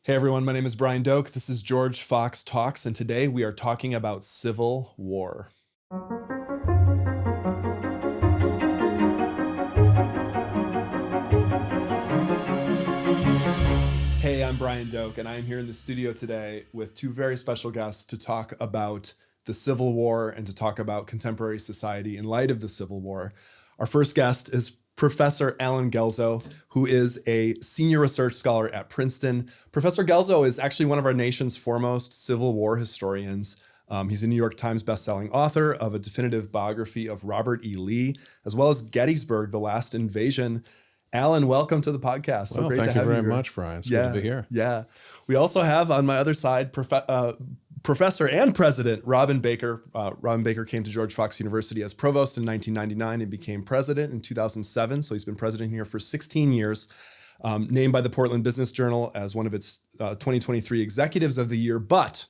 Hey everyone, my name is Brian Doak. This is George Fox Talks, and today we are talking about Civil War. Hey, I'm Brian Doak, and I am here in the studio today with two very special guests to talk about the Civil War and to talk about contemporary society in light of the Civil War. Our first guest is Professor Alan Guelzo, who is a senior research scholar at Princeton. Professor Guelzo is actually one of our nation's foremost Civil War historians. He's a New York Times bestselling author of a definitive biography of Robert E. Lee, as well as Gettysburg, The Last Invasion. Alan, welcome to the podcast. So great to have you. Thank you very much, Brian. It's good to be here. Yeah. We also have on my other side Professor and President Robin Baker. Robin Baker came to George Fox University as provost in 1999 and became president in 2007. So he's been president here for 16 years, named by the Portland Business Journal as one of its 2023 Executives of the Year, but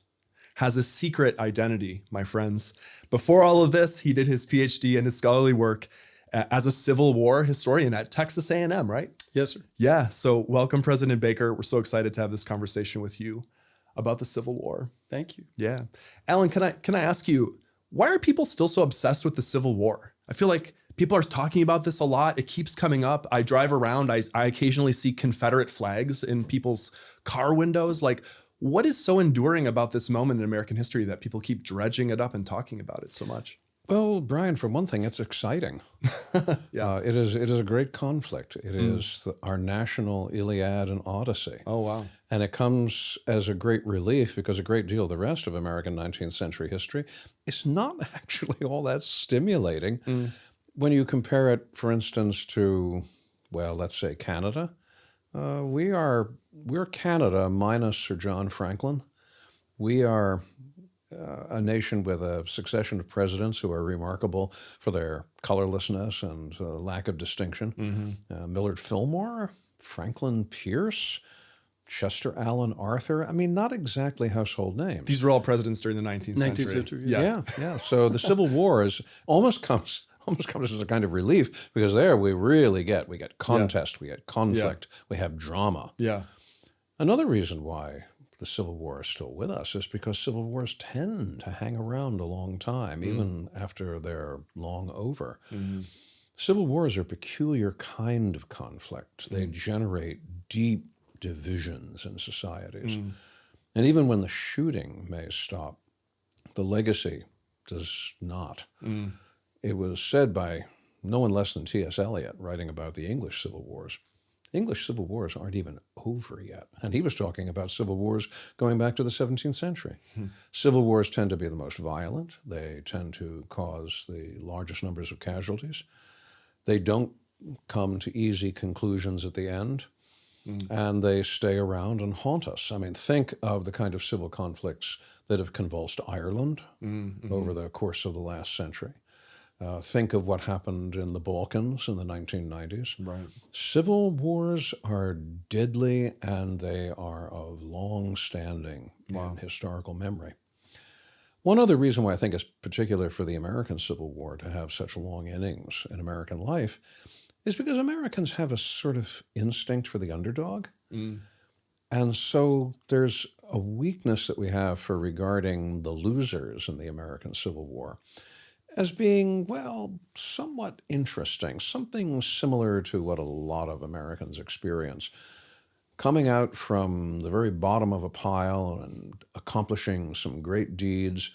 has a secret identity, my friends. Before all of this, he did his PhD and his scholarly work as a Civil War historian at Texas A&M, right? Yes, sir. Yeah. So welcome, President Baker. We're so excited to have this conversation with you about the Civil War. Thank you. Yeah. Alan, can I ask you, why are people still so obsessed with the Civil War? I feel like people are talking about this a lot. It keeps coming up. I drive around. I occasionally see Confederate flags in people's car windows. Like, what is so enduring about this moment in American history that people keep dredging it up and talking about it so much? Well, Brian, for one thing, it's exciting. Yeah. It is a great conflict. It is our national Iliad and Odyssey. Oh, wow. And it comes as a great relief because a great deal of the rest of American 19th century history is not actually all that stimulating. When you compare it, for instance, to, well, let's say Canada. We're Canada minus Sir John Franklin. We are a nation with a succession of presidents who are remarkable for their colorlessness and lack of distinction. Millard Fillmore, Franklin Pierce, Chester Alan Arthur. I mean, not exactly household names. These were all presidents during the 19th century. 19th century, Yeah. So the Civil War is almost comes as a kind of relief because there we really get contest, we get conflict, we have drama. Yeah. Another reason why the Civil War is still with us is because Civil Wars tend to hang around a long time, even after they're long over. Civil Wars are a peculiar kind of conflict. They generate deep divisions in societies. And even when the shooting may stop, the legacy does not. It was said by no one less than T.S. Eliot, writing about the English Civil Wars, English civil wars aren't even over yet. And he was talking about civil wars going back to the 17th century. Civil wars tend to be the most violent. They tend to cause the largest numbers of casualties. They don't come to easy conclusions at the end, and they stay around and haunt us. I mean, think of the kind of civil conflicts that have convulsed Ireland over the course of the last century. Think of what happened in the Balkans in the 1990s. Right. Civil wars are deadly and they are of long standing in historical memory. One other reason why I think it's particular for the American Civil War to have such long innings in American life is because Americans have a sort of instinct for the underdog. And so there's a weakness that we have for regarding the losers in the American Civil War as being, well, somewhat interesting, something similar to what a lot of Americans experience. Coming out from the very bottom of a pile and accomplishing some great deeds,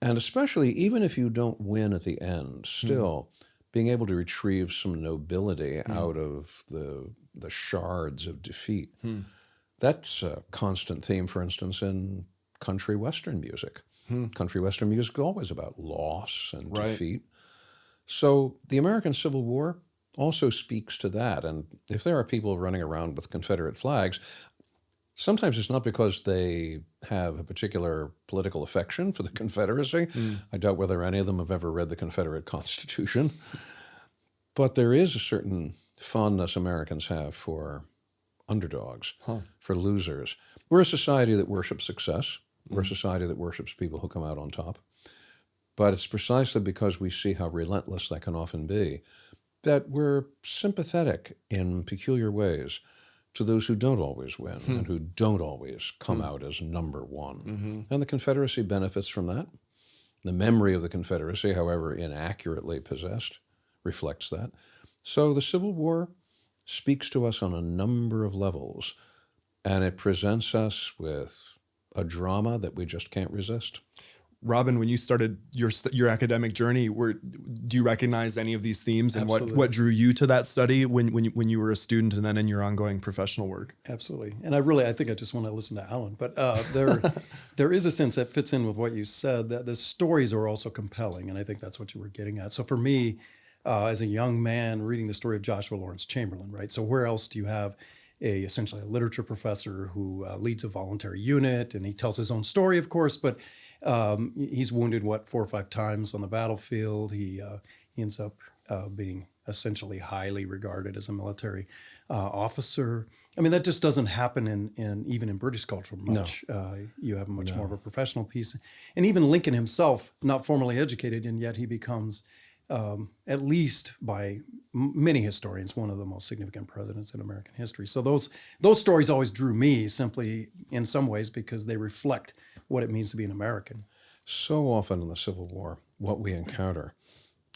and especially even if you don't win at the end, still being able to retrieve some nobility out of the shards of defeat. That's a constant theme, for instance, in country Western music. Country Western music is always about loss and defeat. So the American Civil War also speaks to that. And if there are people running around with Confederate flags, sometimes it's not because they have a particular political affection for the Confederacy. I doubt whether any of them have ever read the Confederate Constitution. But there is a certain fondness Americans have for underdogs, for losers. We're a society that worships success. We're a society that worships people who come out on top. But it's precisely because we see how relentless that can often be that we're sympathetic in peculiar ways to those who don't always win and who don't always come out as number one. And the Confederacy benefits from that. The memory of the Confederacy, however inaccurately possessed, reflects that. So the Civil War speaks to us on a number of levels, and it presents us with a drama that we just can't resist. Robin, when you started your academic journey, do you recognize any of these themes, and what drew you to that study when you were a student and then in your ongoing professional work? Absolutely. And I think I just want to listen to Alan, but there is a sense that fits in with what you said, that the stories are also compelling, and I think that's what you were getting at. So for me, as a young man reading the story of Joshua Lawrence Chamberlain, right? So where else do you have essentially a literature professor who leads a voluntary unit, and he tells his own story, of course, but he's wounded, 4 or 5 times on the battlefield. He ends up being essentially highly regarded as a military officer. I mean, that just doesn't happen even in British culture much. No. You have much more of a professional piece. And even Lincoln himself, not formally educated, and yet he becomes, at least by many historians, one of the most significant presidents in American history. So those stories always drew me, simply in some ways because they reflect what it means to be an American. So often in the Civil War, what we encounter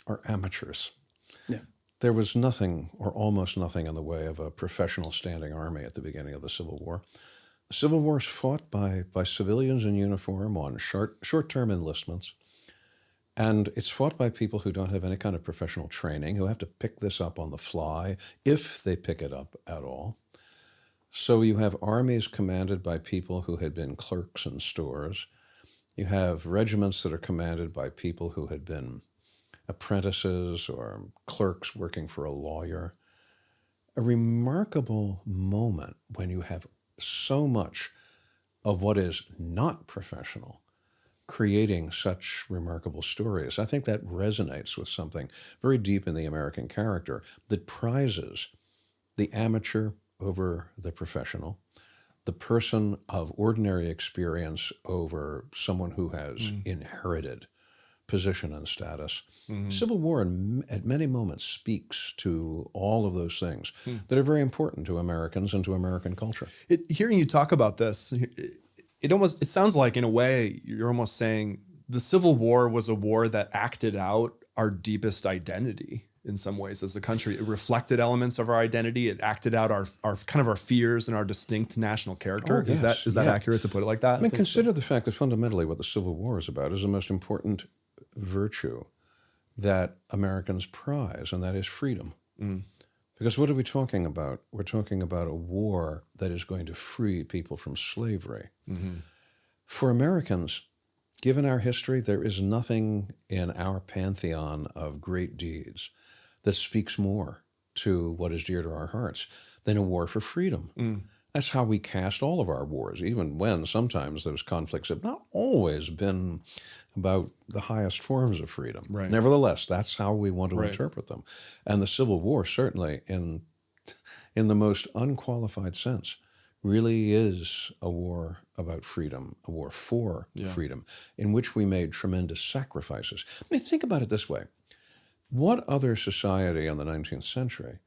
are amateurs. Yeah. There was nothing or almost nothing in the way of a professional standing army at the beginning of the Civil War. The Civil War is fought by civilians in uniform on short-term enlistments, and it's fought by people who don't have any kind of professional training, who have to pick this up on the fly, if they pick it up at all. So you have armies commanded by people who had been clerks in stores. You have regiments that are commanded by people who had been apprentices or clerks working for a lawyer. A remarkable moment when you have so much of what is not professional creating such remarkable stories. I think that resonates with something very deep in the American character that prizes the amateur over the professional, the person of ordinary experience over someone who has inherited position and status. Civil War at many moments speaks to all of those things that are very important to Americans and to American culture. Hearing you talk about this, it sounds like, in a way, you're almost saying the Civil War was a war that acted out our deepest identity in some ways as a country. It reflected elements of our identity. It acted out our kind of our fears and our distinct national character. Oh, yes. Is that accurate to put it like that? I mean, consider the fact that fundamentally what the Civil War is about is the most important virtue that Americans prize, and that is freedom. Because what are we talking about? We're talking about a war that is going to free people from slavery. For Americans, given our history, there is nothing in our pantheon of great deeds that speaks more to what is dear to our hearts than a war for freedom. That's how we cast all of our wars, even when sometimes those conflicts have not always been about the highest forms of freedom. Right. Nevertheless, that's how we want to interpret them. And the Civil War, certainly in the most unqualified sense, really is a war about freedom, a war for freedom, in which we made tremendous sacrifices. I mean, think about it this way. What other society in the 19th century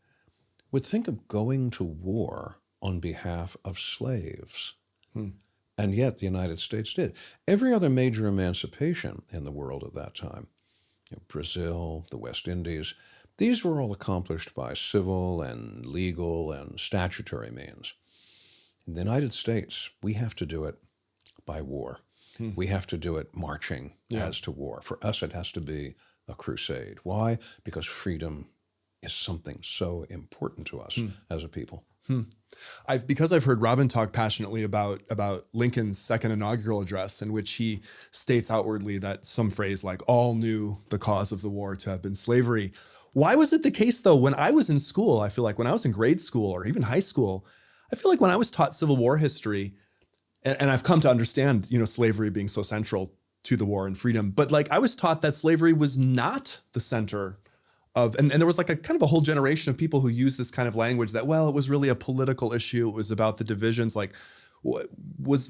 would think of going to war on behalf of slaves? And yet the United States did. Every other major emancipation in the world at that time, Brazil, the West Indies, these were all accomplished by civil and legal and statutory means. In the United States, we have to do it by war. We have to do it marching as to war. For us, it has to be a crusade. Why? Because freedom is something so important to us as a people. Because I've heard Robin talk passionately about Lincoln's second inaugural address, in which he states outwardly that some phrase like all knew the cause of the war to have been slavery. Why was it the case, though, when I was in school? I feel like when I was in grade school or even high school, I feel like when I was taught Civil War history, and I've come to understand, slavery being so central to the war and freedom, but like I was taught that slavery was not the center of, and there was like a kind of a whole generation of people who used this kind of language that, well, it was really a political issue. It was about the divisions. Like, was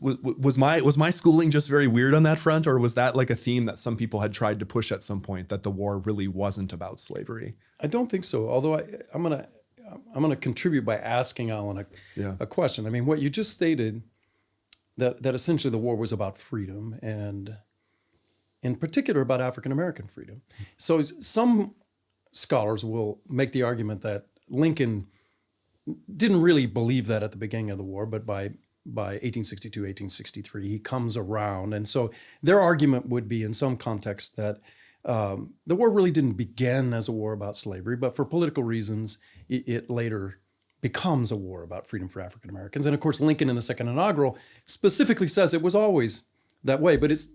my schooling just very weird on that front, or was that like a theme that some people had tried to push at some point, that the war really wasn't about slavery? I don't think so. Although I'm going to contribute by asking Alan a question. I mean, what you just stated, that essentially the war was about freedom, and in particular about African American freedom. So some scholars will make the argument that Lincoln didn't really believe that at the beginning of the war, but by 1862, 1863, he comes around. And so their argument would be in some context that the war really didn't begin as a war about slavery, but for political reasons, it later becomes a war about freedom for African Americans. And of course, Lincoln in the second inaugural specifically says it was always that way. But it's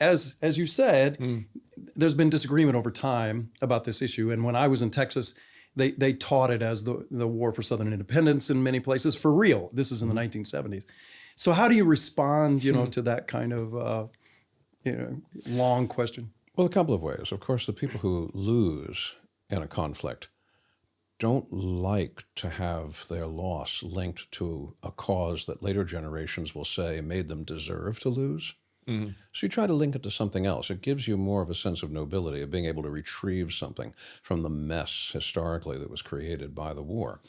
as you said, there's been disagreement over time about this issue. And when I was in Texas, they taught it as the war for Southern independence in many places for real. This is in the 1970s. So how do you respond, to that kind of long question? Well, a couple of ways. Of course, the people who lose in a conflict don't like to have their loss linked to a cause that later generations will say made them deserve to lose. Mm-hmm. So you try to link it to something else. It gives you more of a sense of nobility, of being able to retrieve something from the mess historically that was created by the war.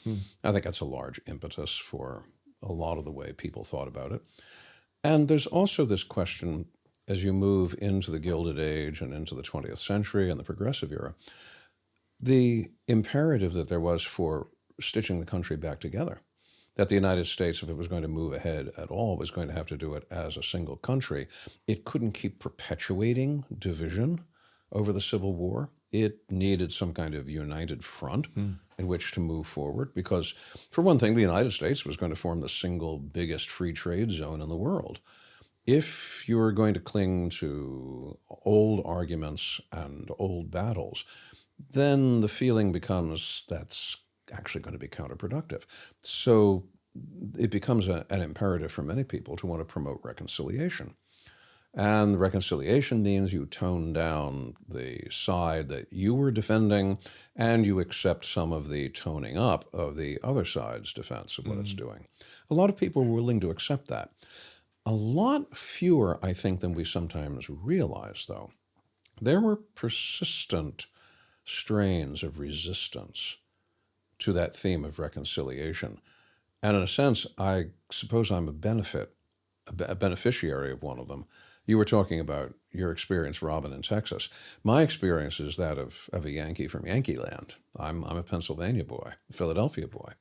I think that's a large impetus for a lot of the way people thought about it. And there's also this question, as you move into the Gilded Age and into the 20th century and the Progressive era, the imperative that there was for stitching the country back together, that the United States, if it was going to move ahead at all, was going to have to do it as a single country. It couldn't keep perpetuating division over the Civil War. It needed some kind of united front in which to move forward because, for one thing, the United States was going to form the single biggest free trade zone in the world. If you're going to cling to old arguments and old battles, then the feeling becomes that's actually going to be counterproductive. So it becomes an imperative for many people to want to promote reconciliation. And reconciliation means you tone down the side that you were defending and you accept some of the toning up of the other side's defense of what it's doing. A lot of people were willing to accept that. A lot fewer, I think, than we sometimes realize, though. There were persistent strains of resistance to that theme of reconciliation. And in a sense, I suppose I'm a beneficiary of one of them. You were talking about your experience, Robin, in Texas. My experience is that of a Yankee from Yankee Land. I'm a Pennsylvania boy, a Philadelphia boy.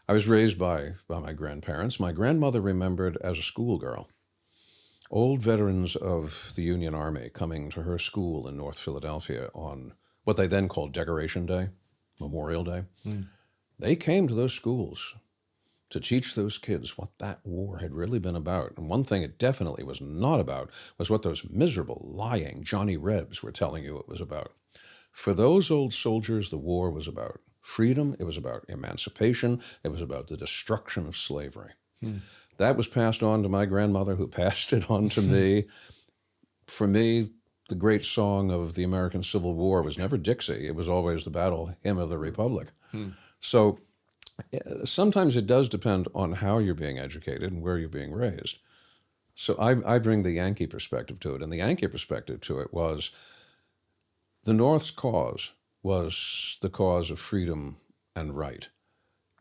I was raised by my grandparents. My grandmother remembered as a schoolgirl old veterans of the Union Army coming to her school in North Philadelphia on what they then called Decoration Day, Memorial Day. They came to those schools to teach those kids what that war had really been about. And one thing it definitely was not about was what those miserable, lying Johnny Rebs were telling you it was about. For those old soldiers, the war was about freedom, it was about emancipation, it was about the destruction of slavery. That was passed on to my grandmother, who passed it on to me. For me, the great song of the American Civil War was never Dixie. It was always the battle hymn of the Republic. So sometimes it does depend on how you're being educated and where you're being raised. So I bring the Yankee perspective to it. And the Yankee perspective to it was the North's cause was the cause of freedom and right.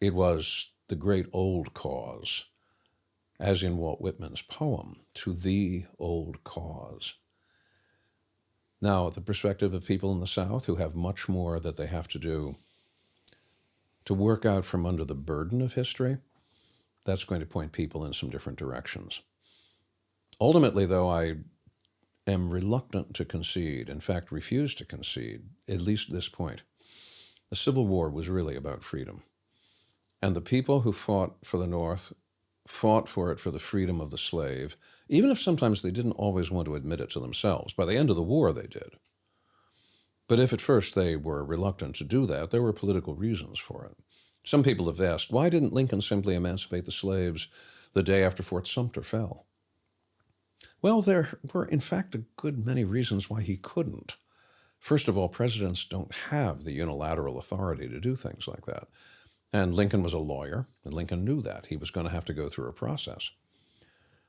It was the great old cause, as in Walt Whitman's poem, To the Old Cause. Now, the perspective of people in the South who have much more that they have to do to work out from under the burden of history, that's going to point people in some different directions. Ultimately, though, I am reluctant to concede, in fact, refuse to concede, at least this point. The Civil War was really about freedom. And the people who fought for the North fought for it for the freedom of the slave, even if sometimes they didn't always want to admit it to themselves. By the end of the war, they did. But if at first they were reluctant to do that, there were political reasons for it. Some people have asked, why didn't Lincoln simply emancipate the slaves the day after Fort Sumter fell? Well, there were, in fact, a good many reasons why he couldn't. First of all, presidents don't have the unilateral authority to do things like that. And Lincoln was a lawyer, and Lincoln knew that. He was going to have to go through a process.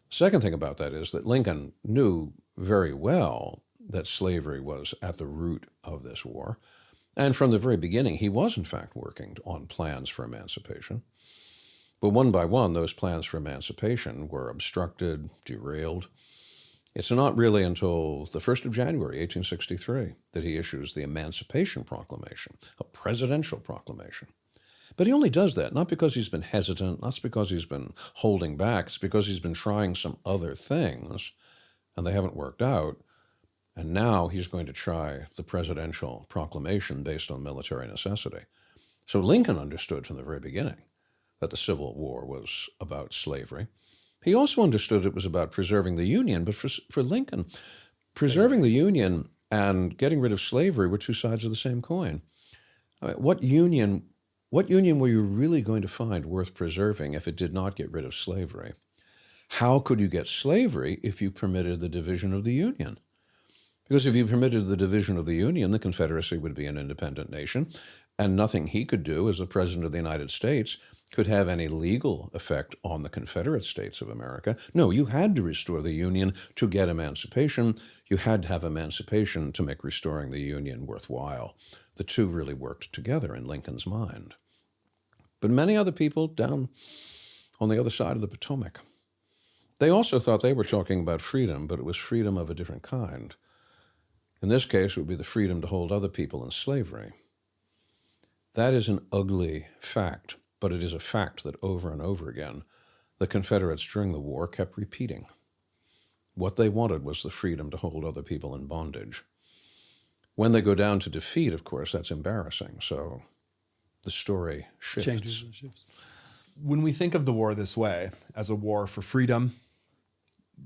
Second thing about that is that Lincoln knew very well that slavery was at the root of this war. And from the very beginning, he was in fact working on plans for emancipation. But one by one, those plans for emancipation were obstructed, derailed. It's not really until the 1st of January, 1863, that he issues the Emancipation Proclamation, a presidential proclamation. But he only does that not because he's been hesitant, not because he's been holding back, it's because he's been trying some other things, and they haven't worked out. And now he's going to try the presidential proclamation based on military necessity. So Lincoln understood from the very beginning that the Civil War was about slavery. He also understood it was about preserving the Union, but for Lincoln, preserving the Union and getting rid of slavery were two sides of the same coin. I mean, what union were you really going to find worth preserving if it did not get rid of slavery? How could you get slavery if you permitted the division of the Union? Because if you permitted the division of the Union, the Confederacy would be an independent nation, and nothing he could do as the President of the United States could have any legal effect on the Confederate States of America. No, you had to restore the Union to get emancipation. You had to have emancipation to make restoring the Union worthwhile. The two really worked together in Lincoln's mind. But many other people down on the other side of the Potomac, they also thought they were talking about freedom, but it was freedom of a different kind. In this case, it would be the freedom to hold other people in slavery. That is an ugly fact, but it is a fact that over and over again, the Confederates during the war kept repeating. What they wanted was the freedom to hold other people in bondage. When they go down to defeat, of course, that's embarrassing. So the story shifts. Changes and shifts. When we think of the war this way, as a war for freedom,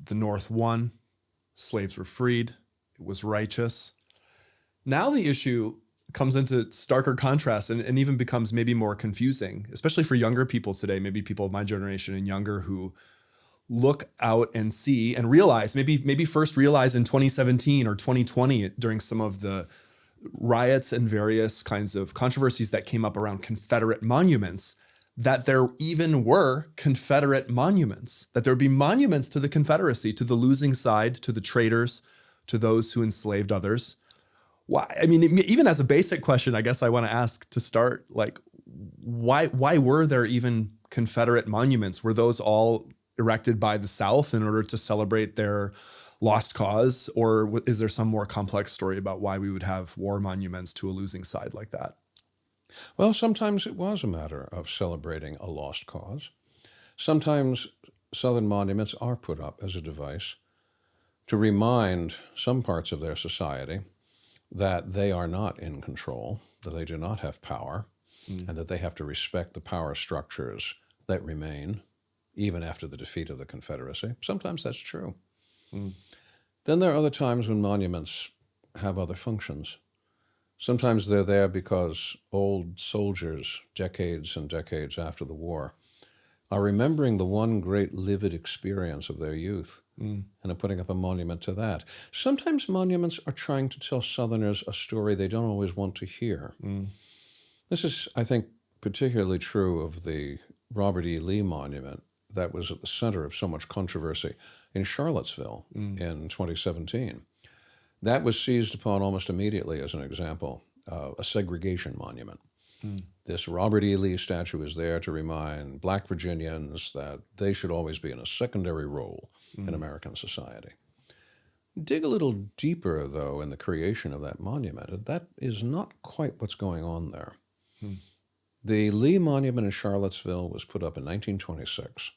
the North won, slaves were freed, it was righteous. Now the issue comes into starker contrast and even becomes maybe more confusing, especially for younger people today, maybe people of my generation and younger who look out and see and realize, maybe first realize in 2017 or 2020 during some of the riots and various kinds of controversies that came up around Confederate monuments, that there even were Confederate monuments, that there would be monuments to the Confederacy, to the losing side, to the traitors, to those who enslaved others. Why? I mean, even as a basic question, I guess I want to ask to start, like, why were there even Confederate monuments? Were those all erected by the South in order to celebrate their lost cause? Or is there some more complex story about why we would have war monuments to a losing side like that? Well, sometimes it was a matter of celebrating a lost cause. Sometimes Southern monuments are put up as a device to remind some parts of their society that they are not in control, that they do not have power, and that they have to respect the power structures that remain even after the defeat of the Confederacy. Sometimes that's true. Then there are other times when monuments have other functions. Sometimes they're there because old soldiers, decades and decades after the war, are remembering the one great livid experience of their youth and are putting up a monument to that. Sometimes monuments are trying to tell Southerners a story they don't always want to hear. This is, I think, particularly true of the Robert E. Lee Monument that was at the center of so much controversy in Charlottesville in 2017. That was seized upon almost immediately as an example, a segregation monument. This Robert E. Lee statue is there to remind Black Virginians that they should always be in a secondary role in American society. Dig a little deeper, though, in the creation of that monument, and that is not quite what's going on there. The Lee Monument in Charlottesville was put up in 1926.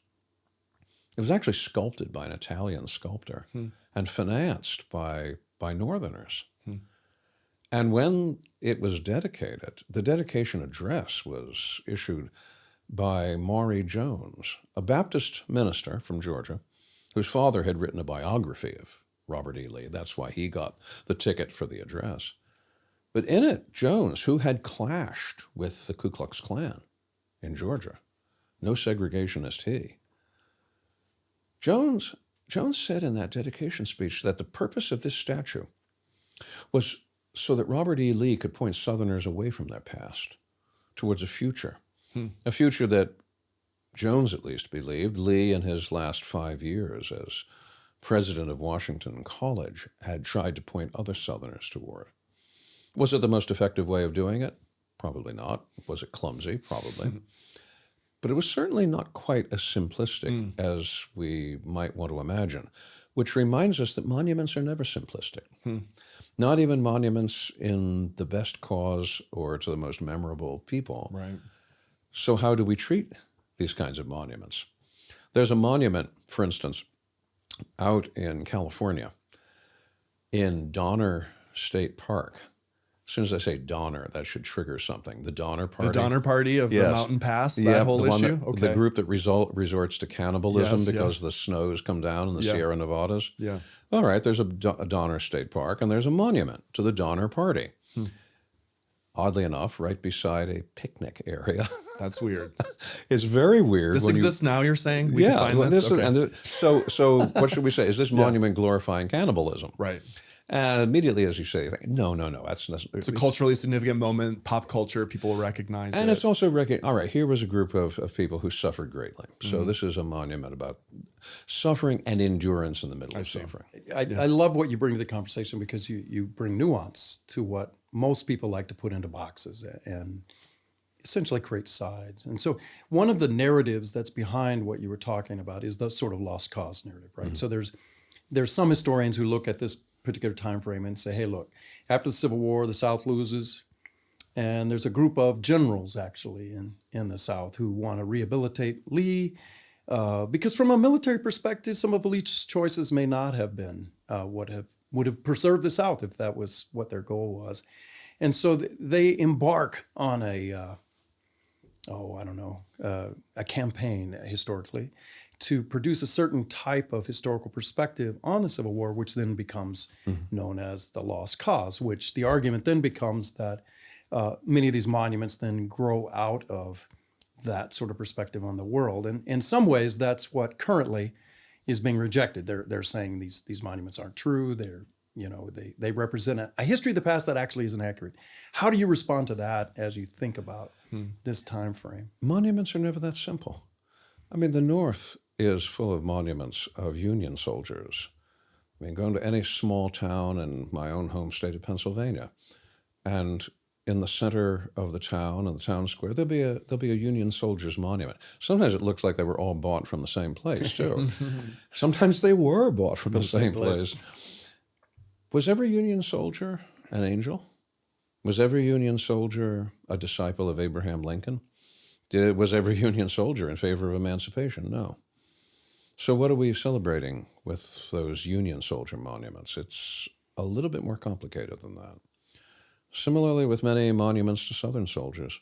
It was actually sculpted by an Italian sculptor and financed by Northerners. And when it was dedicated, the dedication address was issued by Maury Jones, a Baptist minister from Georgia, whose father had written a biography of Robert E. Lee. That's why he got the ticket for the address. But in it, Jones, who had clashed with the Ku Klux Klan in Georgia, no segregationist he, Jones said in that dedication speech that the purpose of this statue was so that Robert E. Lee could point Southerners away from their past towards a future that Jones at least believed Lee in his last 5 years as president of Washington College had tried to point other Southerners toward. Was it the most effective way of doing it? Probably not. Was it clumsy? Probably. But it was certainly not quite as simplistic as we might want to imagine, which reminds us that monuments are never simplistic. Not even monuments in the best cause or to the most memorable people. Right. So how do we treat these kinds of monuments? There's a monument, for instance, out in California, in Donner State Park. As soon as I say Donner, that should trigger something. The Donner Party. The Donner Party of the Yes. Mountain Pass, that Yeah, whole the one issue? that, Okay. the group that resorts to cannibalism Yes, because yes. the snows come down in the Yeah. Sierra Nevadas. Yeah. All right, there's a Donner State Park, and there's a monument to the Donner Party. Oddly enough, right beside a picnic area. That's weird. It's very weird. This when exists now, you're saying? We yeah, can find well, this? is- Okay. and so what should we say? Is this monument glorifying cannibalism? Right. And immediately, as you say, you think, no, that's It's a culturally significant moment, pop culture, people will recognize and it. it's also all right, here was a group of people who suffered greatly. So this is a monument about suffering and endurance in the middle of see. suffering. I love what you bring to the conversation because you bring nuance to what most people like to put into boxes and essentially create sides. And so one of the narratives that's behind what you were talking about is the sort of lost cause narrative, right? So there's some historians who look at this particular time frame and say, hey, look, after the Civil War, the South loses, and there's a group of generals actually in the South who want to rehabilitate Lee, because from a military perspective, some of Lee's choices may not have been what would have preserved the South if that was what their goal was. And so they embark on a campaign historically to produce a certain type of historical perspective on the Civil War, which then becomes known as the lost cause, which the argument then becomes that many of these monuments then grow out of that sort of perspective on the world. And in some ways, that's what currently is being rejected. They're saying these monuments aren't true. They represent a history of the past that actually isn't accurate. How do you respond to that as you think about this time frame? Monuments are never that simple. I mean, the North is full of monuments of Union soldiers. I mean, going to any small town in my own home state of Pennsylvania, and in the center of the town, in the town square, there'll be a Union soldiers monument. Sometimes it looks like they were all bought from the same place, too. Sometimes they were bought from the same place. Was every Union soldier an angel? Was every Union soldier a disciple of Abraham Lincoln? Was every Union soldier in favor of emancipation? No. So what are we celebrating with those Union soldier monuments? It's a little bit more complicated than that. Similarly with many monuments to Southern soldiers.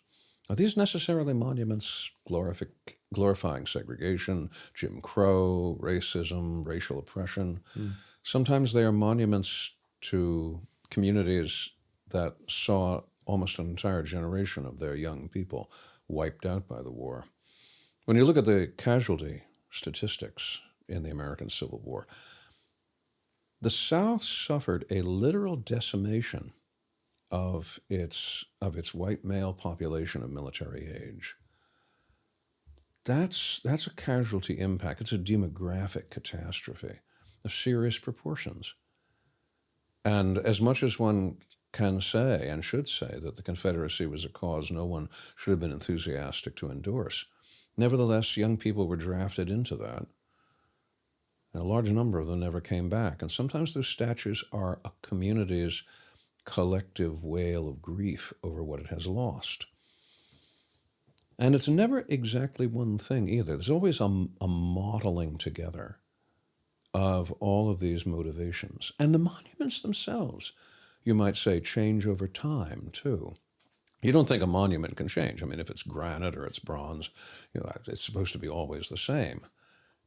Are these necessarily monuments glorifying segregation, Jim Crow, racism, racial oppression? Sometimes they are monuments to communities that saw almost an entire generation of their young people wiped out by the war. When you look at the casualty statistics in the American Civil War, the South suffered a literal decimation of its white male population of military age. That's a casualty impact. It's a demographic catastrophe of serious proportions. And as much as one can say and should say that the Confederacy was a cause no one should have been enthusiastic to endorse, nevertheless, young people were drafted into that. And a large number of them never came back. And sometimes those statues are a community's collective wail of grief over what it has lost. And it's never exactly one thing either. There's always a modeling together of all of these motivations. And the monuments themselves, you might say, change over time, too. You don't think a monument can change. I mean, if it's granite or it's bronze, it's supposed to be always the same.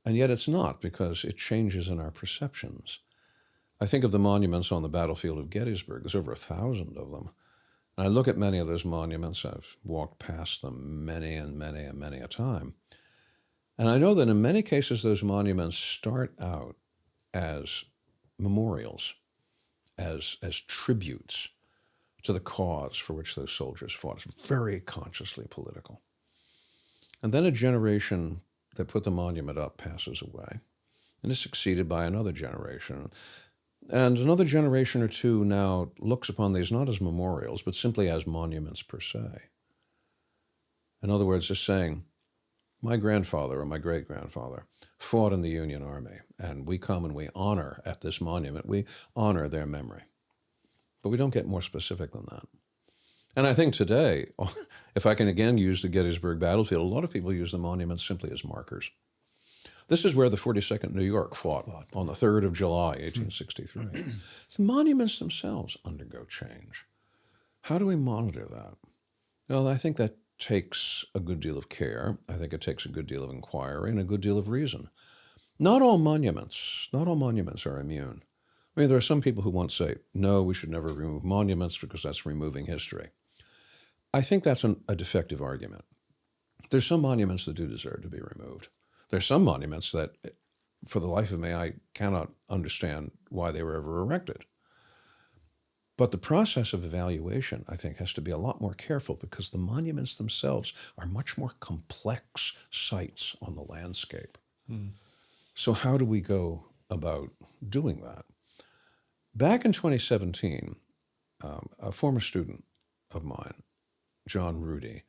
And yet it's not, because it changes in our perceptions. I think of the monuments on the battlefield of Gettysburg. There's over 1,000 of them. And I look at many of those monuments. I've walked past them many and many and many a time. And I know that in many cases, those monuments start out as memorials, as tributes to the cause for which those soldiers fought. It's very consciously political. And then a generation that put the monument up passes away, and is succeeded by another generation. And another generation or two now looks upon these not as memorials, but simply as monuments per se. In other words, just saying, my grandfather or my great-grandfather fought in the Union Army, and we come and we honor at this monument, we honor their memory. But we don't get more specific than that. And I think today, if I can again use the Gettysburg battlefield, a lot of people use the monuments simply as markers. This is where the 42nd New York fought on the 3rd of July, 1863. The monuments themselves undergo change. How do we monitor that? Well, I think that takes a good deal of care. I think it takes a good deal of inquiry and a good deal of reason. Not all monuments are immune. I mean, there are some people who want to say, no, we should never remove monuments because that's removing history. I think that's a defective argument. There's some monuments that do deserve to be removed. There's some monuments that, for the life of me, I cannot understand why they were ever erected. But the process of evaluation, I think, has to be a lot more careful because the monuments themselves are much more complex sites on the landscape. So how do we go about doing that? Back in 2017, a former student of mine, John Rudy,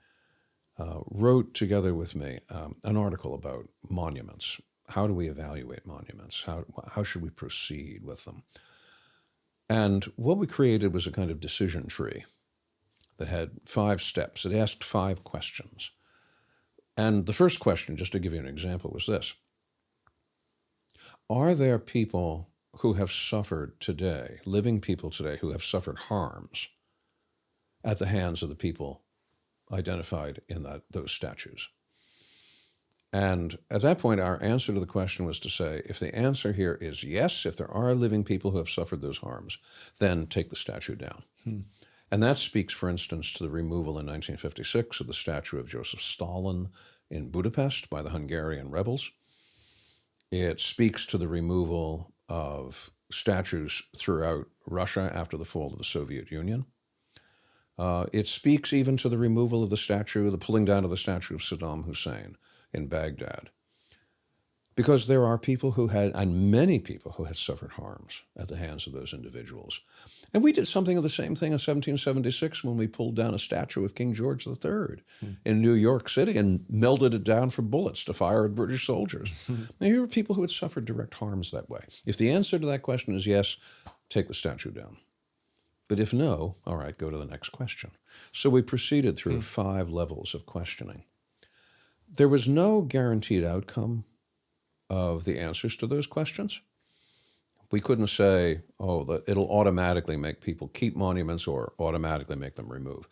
wrote together with me an article about monuments. How do we evaluate monuments? How should we proceed with them? And what we created was a kind of decision tree that had 5 steps. It asked 5 questions. And the first question, just to give you an example, was this. Are there people who have suffered today, living people today, who have suffered harms at the hands of the people identified in those statues? And at that point, our answer to the question was to say, if the answer here is yes, if there are living people who have suffered those harms, then take the statue down. And that speaks, for instance, to the removal in 1956 of the statue of Joseph Stalin in Budapest by the Hungarian rebels. It speaks to the removal of statues throughout Russia after the fall of the Soviet Union. It speaks even to the removal of the pulling down of the statue of Saddam Hussein in Baghdad. Because there are people and many people who had suffered harms at the hands of those individuals. And we did something of the same thing in 1776 when we pulled down a statue of King George III in New York City and melted it down for bullets to fire at British soldiers. And here were people who had suffered direct harms that way. If the answer to that question is yes, take the statue down. But if no, all right, go to the next question. So we proceeded through 5 levels of questioning. There was no guaranteed outcome of the answers to those questions. We couldn't say, that it'll automatically make people keep monuments or automatically make them remove.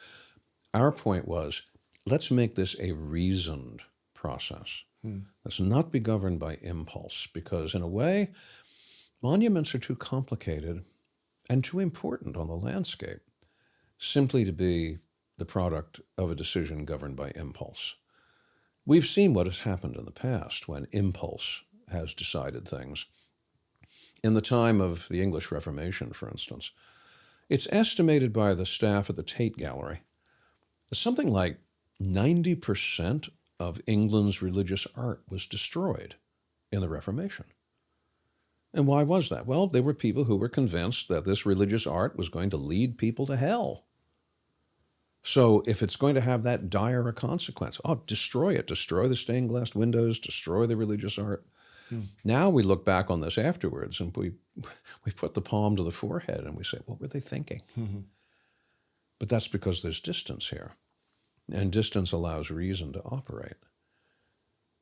Our point was, let's make this a reasoned process. Let's not be governed by impulse, because in a way, monuments are too complicated and too important on the landscape simply to be the product of a decision governed by impulse. We've seen what has happened in the past when impulse has decided things. In the time of the English Reformation, for instance, it's estimated by the staff at the Tate Gallery that something like 90% of England's religious art was destroyed in the Reformation. And why was that? Well, there were people who were convinced that this religious art was going to lead people to hell. So if it's going to have that dire a consequence, destroy it. Destroy the stained glass windows, destroy the religious art. Now we look back on this afterwards and we put the palm to the forehead and we say, what were they thinking? But that's because there's distance here. And distance allows reason to operate.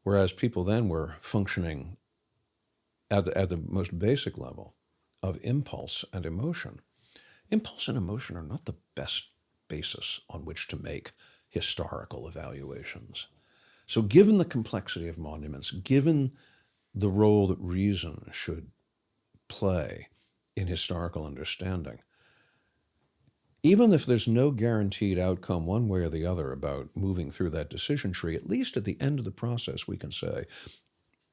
Whereas people then were functioning at the most basic level of impulse and emotion. Impulse and emotion are not the best basis on which to make historical evaluations. So given the complexity of monuments, given the role that reason should play in historical understanding, even if there's no guaranteed outcome one way or the other about moving through that decision tree, at least at the end of the process we can say,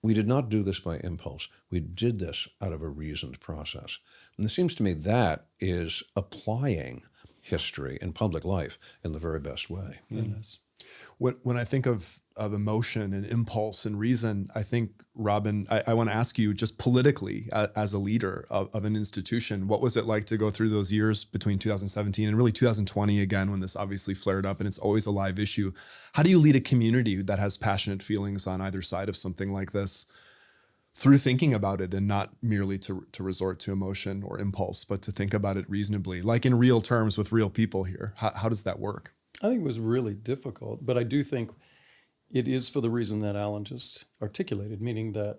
we did not do this by impulse. We did this out of a reasoned process. And it seems to me that is applying history in public life in the very best way. Yes. When I think of emotion and impulse and reason, I think, Robin, I want to ask you just politically as a leader of an institution, what was it like to go through those years between 2017 and really 2020 again, when this obviously flared up and it's always a live issue? How do you lead a community that has passionate feelings on either side of something like this through thinking about it and not merely to resort to emotion or impulse, but to think about it reasonably, like in real terms with real people here? How does that work? I think it was really difficult, but I do think it is for the reason that Alan just articulated, meaning that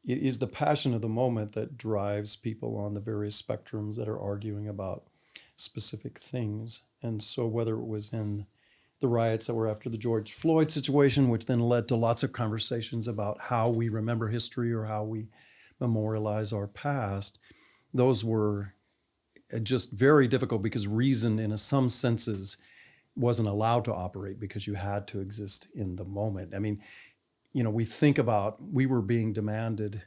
it is the passion of the moment that drives people on the various spectrums that are arguing about specific things. And so whether it was in the riots that were after the George Floyd situation, which then led to lots of conversations about how we remember history or how we memorialize our past, those were just very difficult because reason, in some senses, wasn't allowed to operate because you had to exist in the moment. I mean, we think about, we were being demanded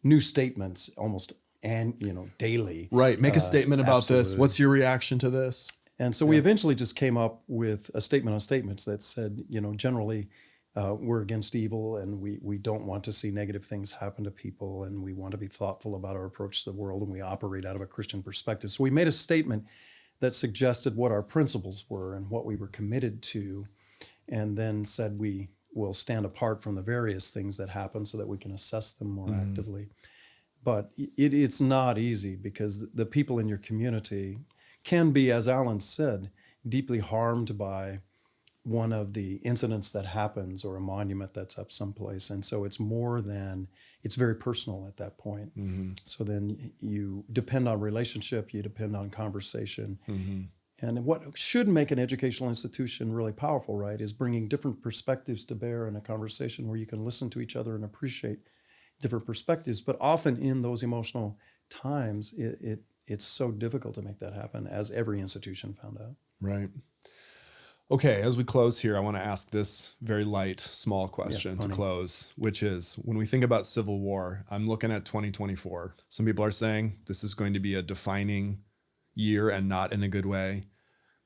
new statements almost daily. Right. Make a statement about this. Absolutely. What's your reaction to this? And so we eventually just came up with a statement on statements that said, generally, we're against evil and we don't want to see negative things happen to people, and we want to be thoughtful about our approach to the world, and we operate out of a Christian perspective. So we made a statement that suggested what our principles were and what we were committed to, and then said we will stand apart from the various things that happen so that we can assess them more actively. But it's not easy because the people in your community can be, as Alan said, deeply harmed by one of the incidents that happens or a monument that's up someplace. And so it's very personal at that point. Mm-hmm. So then you depend on relationship, you depend on conversation. Mm-hmm. And what should make an educational institution really powerful, right, is bringing different perspectives to bear in a conversation where you can listen to each other and appreciate different perspectives. But often in those emotional times, it's so difficult to make that happen, as every institution found out. Right. Okay, as we close here, I want to ask this very light, small question to close, which is, when we think about civil war, I'm looking at 2024. Some people are saying this is going to be a defining year and not in a good way.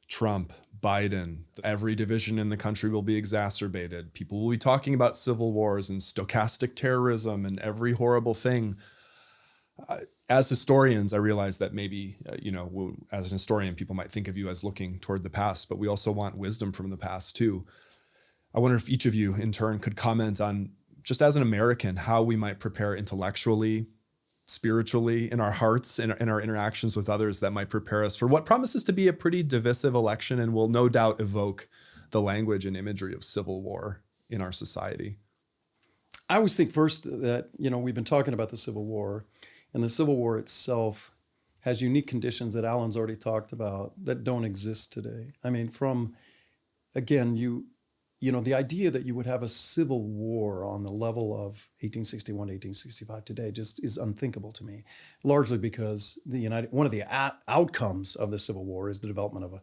Trump, Biden, every division in the country will be exacerbated. People will be talking about civil wars and stochastic terrorism and every horrible thing. As historians, I realize that maybe, as an historian, people might think of you as looking toward the past, but we also want wisdom from the past too. I wonder if each of you in turn could comment on, just as an American, how we might prepare intellectually, spiritually, in our hearts, in our interactions with others, that might prepare us for what promises to be a pretty divisive election and will no doubt evoke the language and imagery of civil war in our society. I always think first that, we've been talking about the Civil War, and the Civil War itself has unique conditions that Alan's already talked about that don't exist today. I mean, the idea that you would have a civil war on the level of 1861 to 1865 today just is unthinkable to me, largely because one of the outcomes of the Civil War is the development of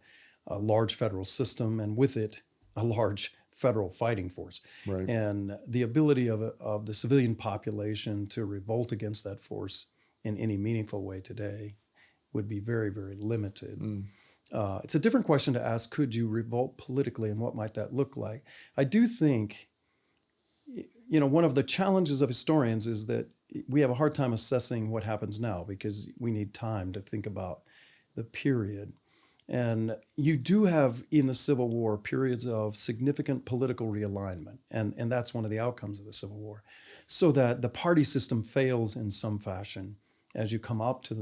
a large federal system, and with it, a large federal fighting force. Right. And the ability of the civilian population to revolt against that force in any meaningful way today would be very, very limited. It's a different question to ask, could you revolt politically, and what might that look like? I do think, one of the challenges of historians is that we have a hard time assessing what happens now because we need time to think about the period. And you do have in the Civil War periods of significant political realignment, and that's one of the outcomes of the Civil War, so that the party system fails in some fashion as you come up to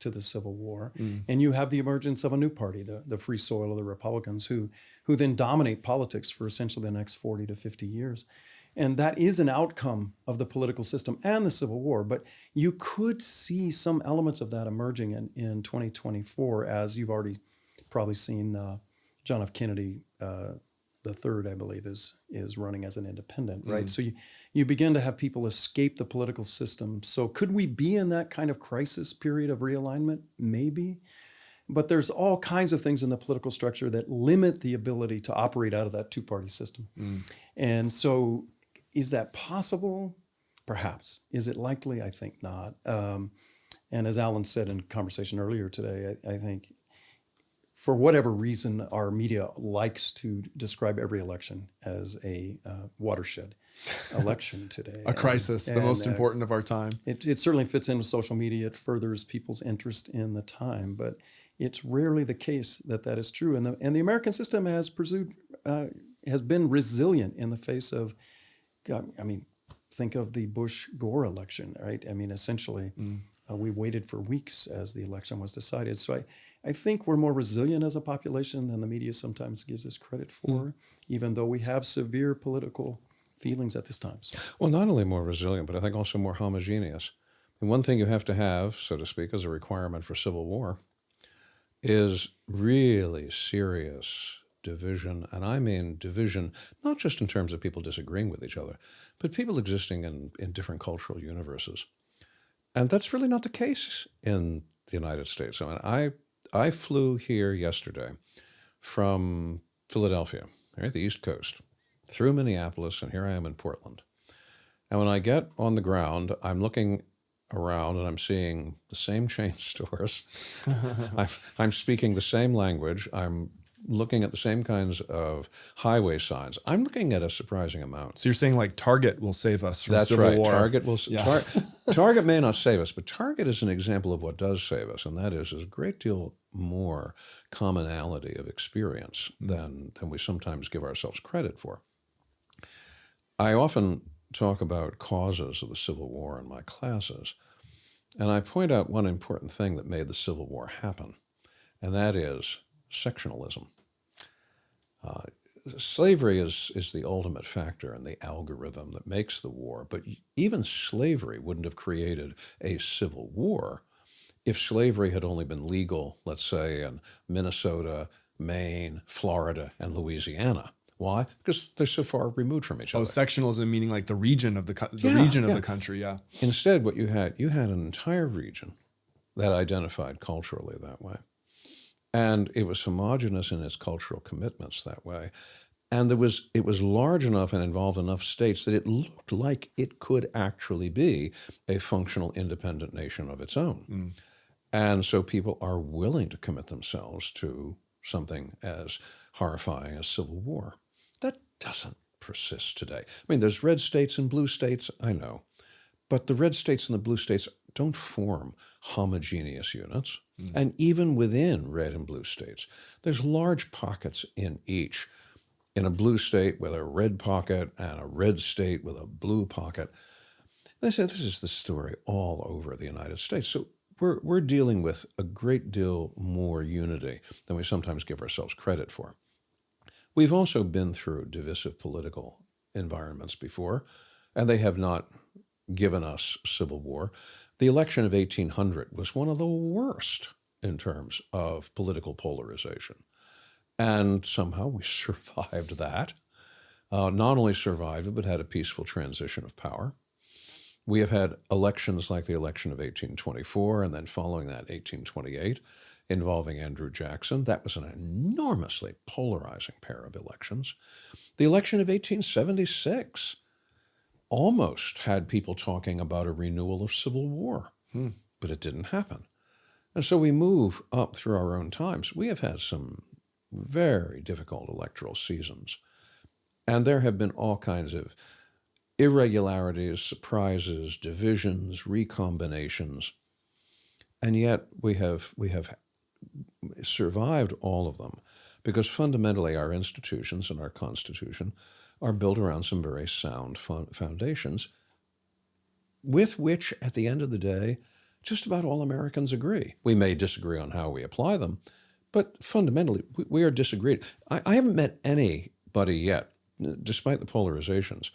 the Civil War, and you have the emergence of a new party, the Free Soil of the Republicans, who then dominate politics for essentially the next 40 to 50 years. And that is an outcome of the political system and the Civil War. But you could see some elements of that emerging in 2024, as you've already probably seen John F. Kennedy the third, I believe, is running as an independent, right? So you begin to have people escape the political system. So could we be in that kind of crisis period of realignment? Maybe. But there's all kinds of things in the political structure that limit the ability to operate out of that two-party system. And so is that possible? Perhaps. Is it likely? I think not. And as Alan said in conversation earlier today, I think for whatever reason, our media likes to describe every election as a watershed election today. A crisis, the most And, important of our time. it certainly fits in with social media. It furthers people's interest in the time, but it's rarely the case that that is true. And the American system has been resilient in the face of, I mean, think of the Bush-Gore election, right? I mean, essentially, we waited for weeks as the election was decided. So I think we're more resilient as a population than the media sometimes gives us credit for, even though we have severe political feelings at this time. So. Well, not only more resilient, but I think also more homogeneous. And one thing you have to have, so to speak, as a requirement for civil war is really serious division. And I mean division, not just in terms of people disagreeing with each other, but people existing in different cultural universes. And that's really not the case in the United States. I mean, I flew here yesterday from Philadelphia, right, the East Coast, through Minneapolis, and here I am in Portland. And when I get on the ground, I'm looking around and I'm seeing the same chain stores. I'm speaking the same language. I'm looking at the same kinds of highway signs. I'm looking at a surprising amount. So you're saying like Target will save us from That's civil right. war. Target will. Yeah. Target may not save us, but Target is an example of what does save us, and that is a great deal more commonality of experience than we sometimes give ourselves credit for. I often talk about causes of the Civil War in my classes, and I point out one important thing that made the Civil War happen, and that is sectionalism. Slavery is the ultimate factor in the algorithm that makes the war, but even slavery wouldn't have created a civil war if slavery had only been legal, let's say, in Minnesota, Maine, Florida, and Louisiana. Why? Because they're so far removed from each other. Sectionalism meaning like the region of the region of the country, yeah. Instead, what you had an entire region that identified culturally that way. And it was homogenous in its cultural commitments that way. And it was large enough and involved enough states that it looked like it could actually be a functional independent nation of its own. And so people are willing to commit themselves to something as horrifying as civil war. That doesn't persist today. I mean, there's red states and blue states, I know. But the red states and the blue states don't form homogeneous units. And even within red and blue states, there's large pockets in each. In a blue state with a red pocket and a red state with a blue pocket. They say this is the story all over the United States. So we're dealing with a great deal more unity than we sometimes give ourselves credit for. We've also been through divisive political environments before, and they have not given us civil war. The election of 1800 was one of the worst in terms of political polarization. And somehow we survived that. Not only survived it, but had a peaceful transition of power. We have had elections like the election of 1824, and then following that, 1828, involving Andrew Jackson. That was an enormously polarizing pair of elections. The election of 1876 almost had people talking about a renewal of civil war, but it didn't happen. And so we move up through our own times. We have had some very difficult electoral seasons, and there have been all kinds of irregularities, surprises, divisions, recombinations, and yet we have survived all of them because fundamentally our institutions and our Constitution are built around some very sound foundations with which, at the end of the day, just about all Americans agree. We may disagree on how we apply them, but fundamentally, we are disagreed. I haven't met anybody yet, despite the polarizations,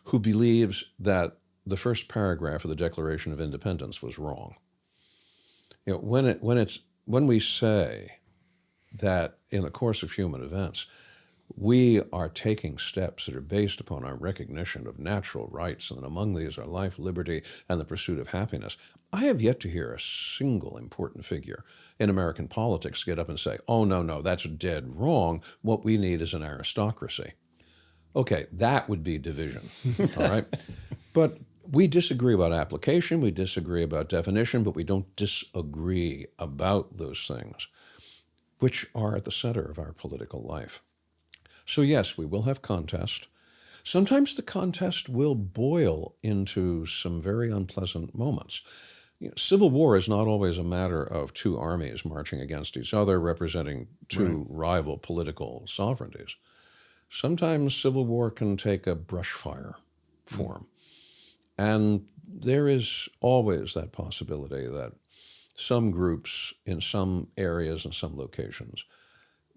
who believes that the first paragraph of the Declaration of Independence was wrong. You know, when we say that in the course of human events, we are taking steps that are based upon our recognition of natural rights, and among these are life, liberty, and the pursuit of happiness. I have yet to hear a single important figure in American politics get up and say, oh, no, that's dead wrong. What we need is an aristocracy. Okay, that would be division, all right? But we disagree about application, we disagree about definition, but we don't disagree about those things. which are at the center of our political life. So yes, we will have contest. Sometimes the contest will boil into some very unpleasant moments. Civil war is not always a matter of two armies marching against each other, representing two rival political sovereignties. Sometimes civil war can take a brush fire form. And there is always that possibility that some groups in some areas and some locations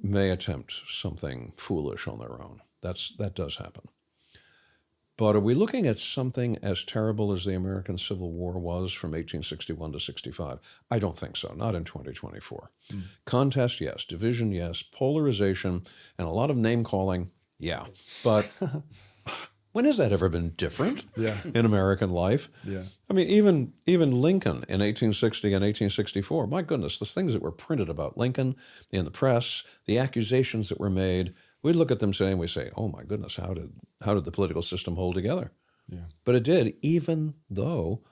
may attempt something foolish on their own. That does happen. But are we looking at something as terrible as the American Civil War was from 1861 to 65? I don't think so, not in 2024. Contest, yes. Division, yes. Polarization, and a lot of name-calling, yeah. But when has that ever been different in American life? Yeah. I mean, even Lincoln in 1860 and 1864, my goodness, the things that were printed about Lincoln in the press, the accusations that were made, we'd look at them saying, we say, oh my goodness, how did the political system hold together? Yeah. But it did, even though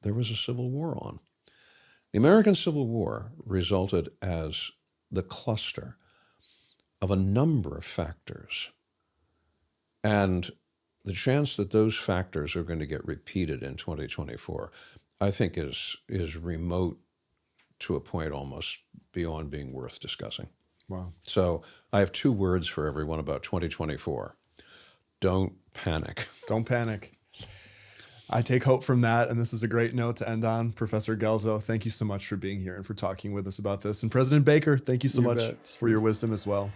there was a civil war on. The American Civil War resulted as the cluster of a number of factors. And the chance that those factors are going to get repeated in 2024, I think is remote to a point almost beyond being worth discussing. Wow. So I have two words for everyone about 2024. Don't panic. Don't panic. I take hope from that, and this is a great note to end on. Professor Guelzo, thank you so much for being here and for talking with us about this. And President Baker, thank you so much for your wisdom as well.